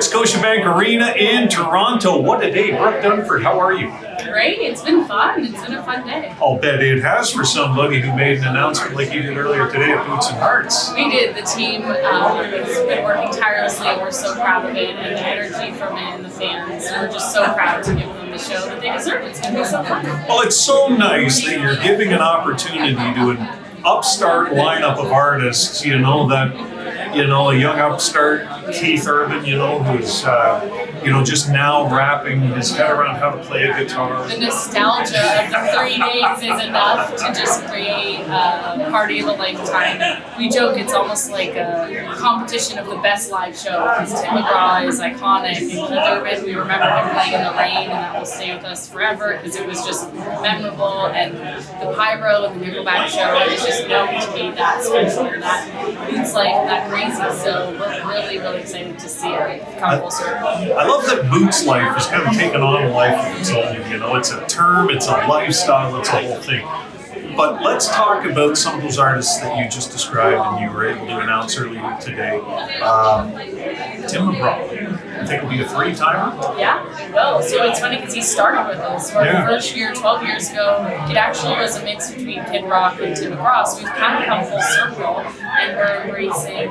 Scotiabank Arena in Toronto. What a day. Brooke, Dunford, how are you? Great. It's been fun. It's been a fun day. I'll bet it has for somebody who made an announcement like you did earlier today at Boots and Hearts. We did. The team has been working tirelessly, and we're so proud of it. And the energy from it and the fans, we're just so proud to give them the show that they deserve. It's going to be so fun. Well, it's so nice that you're giving an opportunity to an upstart lineup of artists, a young upstart, Keith Urban, who's, just now wrapping his head around how to play a guitar. The nostalgia of the 3 days is enough to just create a party of a lifetime. We joke it's almost like a competition of the best live show because Tim McGraw is iconic and Keith Urban, we remember him playing in the rain and that will stay with us forever because it was just memorable, and the pyro and the Nickelback show is just known to be that special and that BOOTSLIFE, that crazy. So we're really, really excited to see it come full circle. I love that BOOTSLIFE has kind of taken on a life of its own. It's a term, it's a lifestyle, it's a whole thing. But let's talk about some of those artists that you just described and you were able to announce earlier today. Tim McGraw, I think will be a three-timer. Yeah, he will. So it's funny because he started with us. Our first year, 12 years ago, it actually was a mix between Kid Rock and Tim McGraw. So we've kind of come full circle, and we're embracing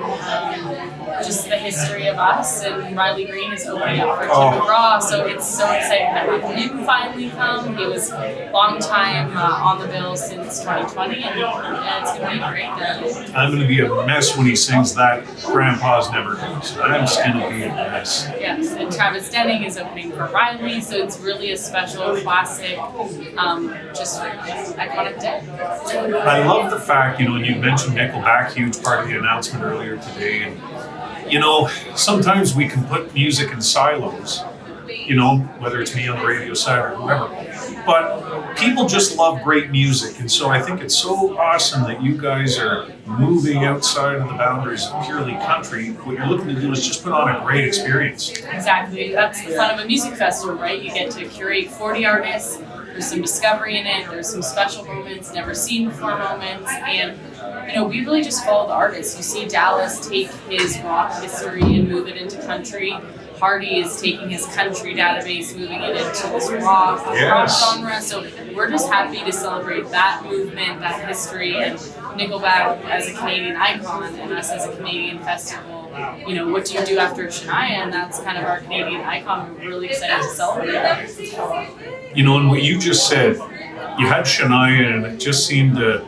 just the history of us. And Riley Green is opening up for Tim McGraw. So it's so exciting that have him finally come. He was a long time on the bill since 2020, and it's going to be a great day. I'm going to be a mess when he sings that Grandpa's Never Goes. I'm just going to be a mess. Yes, and Travis Denning is opening for Riley, so it's really a special, classic, just iconic day. I love the fact, and you mentioned Nickelback, huge part of the announcement earlier today, and sometimes we can put music in silos, whether it's me on the radio side or whoever. But people just love great music, and so I think it's so awesome that you guys are moving outside of the boundaries of purely country. What you're looking to do is just put on a great experience. Exactly. That's the fun of a music festival, right? You get to curate 40 artists. There's some discovery in it. There's some special moments, never seen before moments, and we really just follow the artists. You see Dallas take his rock history and move it into country. Hardy is taking his country database, moving it into this rock genre. So we're just happy to celebrate that movement, that history, and Nickelback as a Canadian icon and us as a Canadian festival. What do you do after Shania? And that's kind of our Canadian icon. We're really excited to celebrate that. And what you just said, you had Shania, and it just seemed to,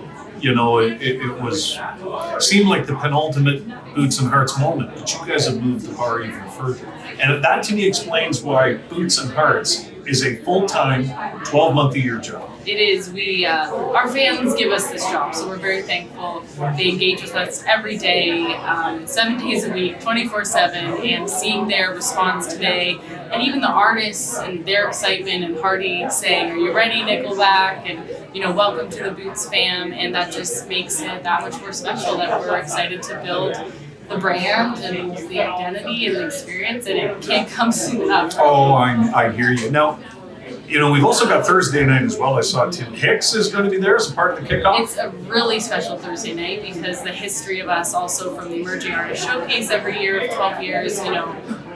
seemed like the penultimate Boots and Hearts moment, but you guys have moved the bar even further. And that to me explains why Boots and Hearts is a full-time, 12-month-a-year job. It is. Our fans give us this job, so we're very thankful. They engage with us every day, 7 days a week, 24/7, and seeing their response today, and even the artists and their excitement, and Hardy saying, "Are you ready, Nickelback?" and welcome to the Boots fam, and that just makes it that much more special that we're excited to build the brand and the identity and the experience, and it can't come soon enough. Oh, I hear you. Now, we've also got Thursday night as well. I saw Tim Hicks is going to be there as a part of the kickoff. It's a really special Thursday night because the history of us also from the Emerging Artist Showcase every year of 12 years,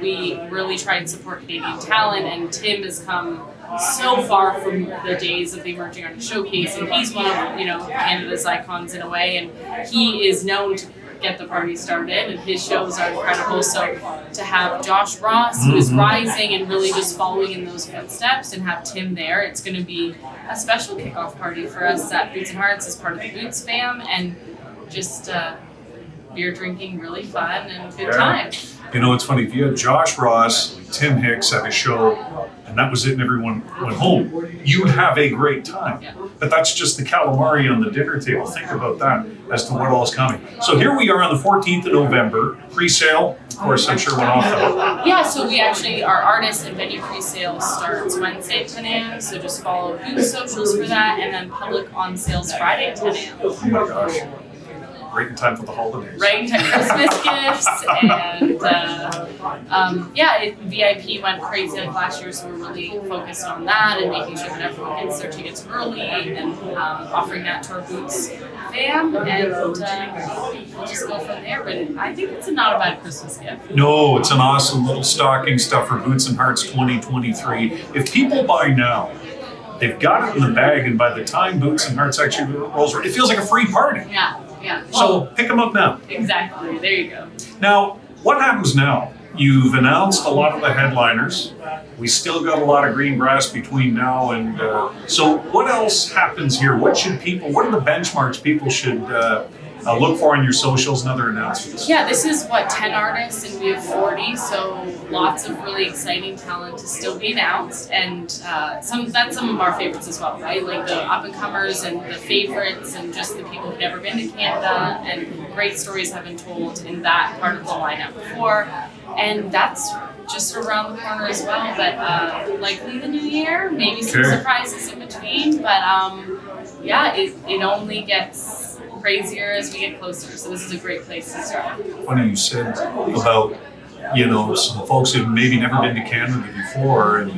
we really try and support Canadian talent, and Tim has come so far from the days of the Emerging Artist Showcase, and he's one of, Canada's icons in a way, and he is known to get the party started, and his shows are incredible. So to have Josh Ross, who is rising and really just following in those footsteps, and have Tim there, it's going to be a special kickoff party for us at Boots and Hearts as part of the Boots fam, and just beer drinking, really fun and good time. It's funny, if you had Josh Ross, Tim Hicks at a show, and that was it and everyone went home, you'd have a great time. Yeah. But that's just the calamari on the dinner table. Think about that as to what all is coming. So here we are on the 14th of November, pre-sale, of course, I'm sure went off though. Yeah, so we actually, our artist and venue pre-sale starts Wednesday at 10 a.m., so just follow Boots socials for that, and then public on sales Friday at 10 a.m. Oh my gosh. right in time for the holidays. Right in time for Christmas gifts, and VIP went crazy like last year, so we're really focused on that and making sure that everyone gets their tickets early and offering that to our Boots fam, and we'll just go from there. But I think it's not a bad Christmas gift. No, it's an awesome little stocking stuffer, Boots and Hearts 2023. If people buy now, they've got it in the bag, and by the time Boots and Hearts actually rolls around, it feels like a free party. Yeah. So pick them up now. Exactly. There you go. Now, what happens now? You've announced a lot of the headliners. We still got a lot of green grass between now and so what else happens here? What are the benchmarks people should look for on your socials and other announcements? Yeah, this is 10 artists, and we have 40, so lots of really exciting talent to still be announced, and some of our favorites as well, right? Like the up and comers and the favorites, and just the people who've never been to Canada, and great stories have been told in that part of the lineup before, and that's just around the corner as well. But likely the new year, maybe some surprises in between, but it only gets crazier as we get closer, so this is a great place to start. Funny you said about some folks who've maybe never been to Canada before, and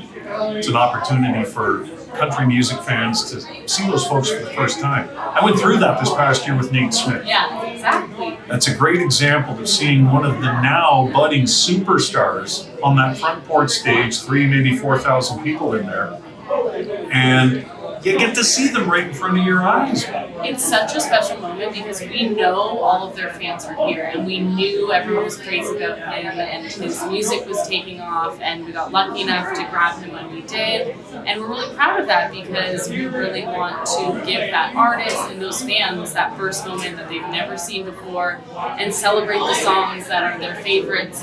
it's an opportunity for country music fans to see those folks for the first time. I went through that this past year with Nate Smith. Yeah, exactly. That's a great example of seeing one of the now budding superstars on that front porch stage, 3,000, maybe 4,000 people in there, and you get to see them right in front of your eyes. It's such a special moment because we know all of their fans are here, and we knew everyone was crazy about him, and his music was taking off, and we got lucky enough to grab him when we did, and we're really proud of that because we really want to give that artist and those fans that first moment that they've never seen before, and celebrate the songs that are their favorites,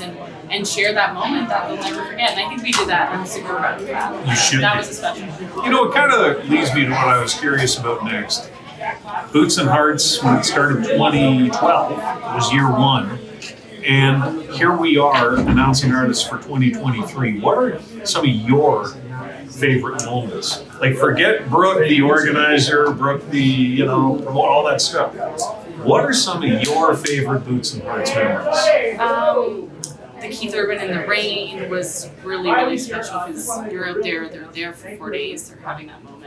and share that moment that they'll never forget. And I think we did that, and I'm super proud of that. You should. That was a special moment. It kind of leads me to what I was curious about next. Boots and Hearts, when it started 2012, was year one. And here we are announcing artists for 2023. What are some of your favorite moments? Like, forget Brooke, the organizer, Brooke, the, promote, all that stuff. What are some of your favorite Boots and Hearts memories? The Keith Urban in the Rain was really, really special because you're out there, they're there for 4 days, they're having that moment.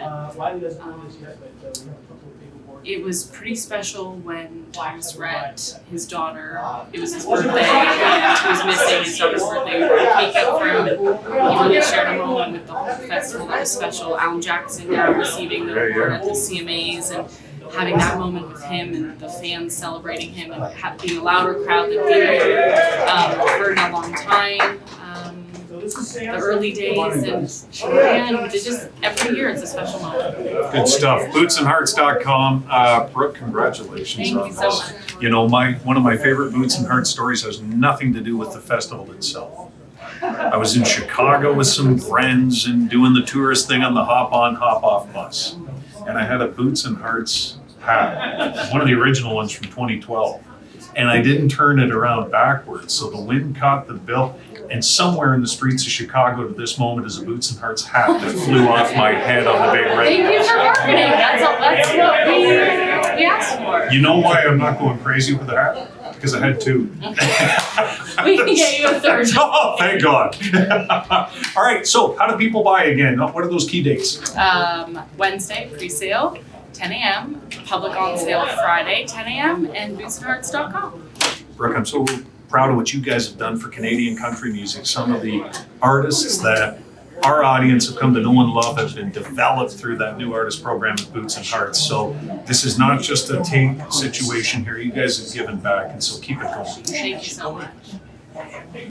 It was pretty special when Thomas Rhett, his daughter, it was his birthday, and he was missing his daughter's birthday. We brought a cake out for him, and he really shared a moment with the whole festival that was special. Alan Jackson now receiving the award at the CMAs, and having that moment with him and the fans celebrating him, and being a louder crowd than we've heard in a long time. The early days, and just every year it's a special moment. Good stuff. BootsandHearts.com. Brooke, congratulations Thank on you so this. much. One of my favorite Boots and Hearts stories has nothing to do with the festival itself. I was in Chicago with some friends and doing the tourist thing on the hop-on, hop-off bus. And I had a Boots and Hearts hat, one of the original ones from 2012. And I didn't turn it around backwards, so the wind caught the bill. And somewhere in the streets of Chicago to this moment is a Boots and Hearts hat that flew off my head on the big red. Thank you for marketing. That's what we asked for. You know why I'm not going crazy with the hat? Because I had two. We can get you a third. Oh, thank God. All right, so how do people buy again? What are those key dates? Wednesday, pre-sale, 10 a.m. Public on sale Friday, 10 a.m. and BootsandHearts.com. Brooke, I'm so proud of what you guys have done for Canadian country music. Some of the artists that our audience have come to know and love have been developed through that new artist program at Boots and Hearts. So this is not just a take situation here. You guys have given back, and so keep it going. Thank you so much.